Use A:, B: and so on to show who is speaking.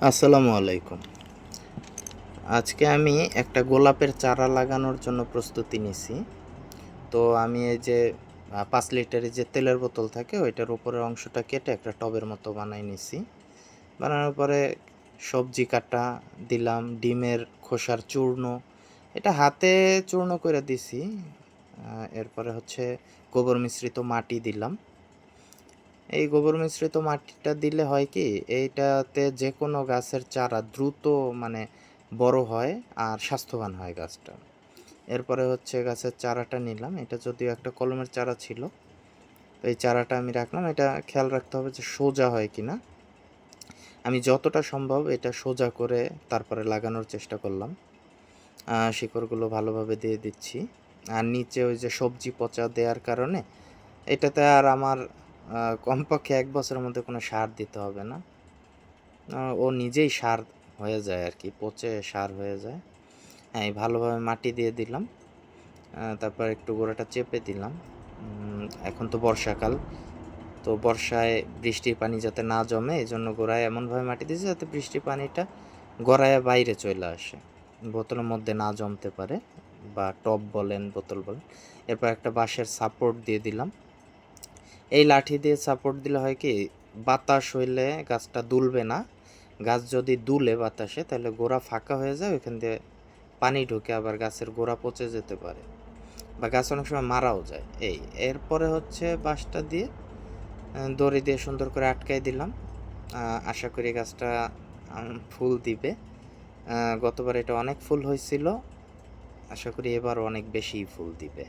A: আসসালামু আলাইকুম। আজকে আমি একটা গোলাপের চারা লাগানোর জন্য প্রস্তুতি নিছি। তো আমি এই যে ৫ লিটারের যে তেলের বোতল থাকে ওইটার উপরের অংশটা কেটে একটা টবের মতো বানাই নিছি। বানানোর পরে সবজি কাটা দিলাম, ডিমের খোসার চূর্ণ, এটা হাতে চূর্ণ করে দিছি। এরপরে হচ্ছে গোবর মিশ্রিত মাটি দিলাম। এই গোবর মিশ্রিত মাটিটা দিলে হয় কি, এইটাতে যে কোনো গাছের চারা দ্রুত মানে বড় হয় আর স্বাস্থ্যবান হয় গাছটা। এরপরে হচ্ছে গাছের চারাটা নিলাম, এটা যদিও একটা কলমের চারা ছিল। তো এই চারাটা আমি রাখলাম, এটা খেয়াল রাখতে হবে যে সোজা হয় কিনা। আমি যতটা সম্ভব এটা সোজা করে তারপরে লাগানোর চেষ্টা করলাম। শিকড়গুলো ভালোভাবে দিয়ে দিচ্ছি। আর নিচে ওই যে সবজি পচা দেওয়ার কারণে এটাতে আর আমার কমপক্ষে ১ বছরের মধ্যে কোনো সার দিতে হবে না। ও নিজেই সার হয়ে যায় আর কি, পচে সার হয়ে যায়। হ্যাঁ, ভালোভাবে মাটি দিয়ে দিলাম। তারপর একটু গোড়াটা চেপে দিলাম। এখন তো বর্ষাকাল, তো বর্ষায় বৃষ্টির পানি যাতে না জমে এজন্য গোড়ায় এমনভাবে মাটি দিয়েছি যাতে বৃষ্টির পানিটা গড়াইয়া বাইরে চলে আসে, বোতলের মধ্যে না জমতে পারে, বা টব বলেন বোতল বলেন। এরপর একটা বাঁশের সাপোর্ট দিয়ে দিলাম। এই লাঠি দিয়ে সাপোর্ট দিলে হয় কি, বাতাস হইলে গাছটা দুলবে না। গাছ যদি দুলে বাতাসে তাহলে গোড়া ফাঁকা হয়ে যায়, ওইখান দিয়ে পানি ঢুকে আবার গাছের গোড়া পচে যেতে পারে, বা গাছ অনেক সময় মারাও যায়। এরপরে হচ্ছে বাঁশটা দিয়ে দড়ি দিয়ে সুন্দর করে আটকাই দিলাম। আশা করি গাছটা ফুল দিবে। গতবার এটা অনেক ফুল হয়েছিল, আশা করি এবার অনেক বেশি ফুল দিবে।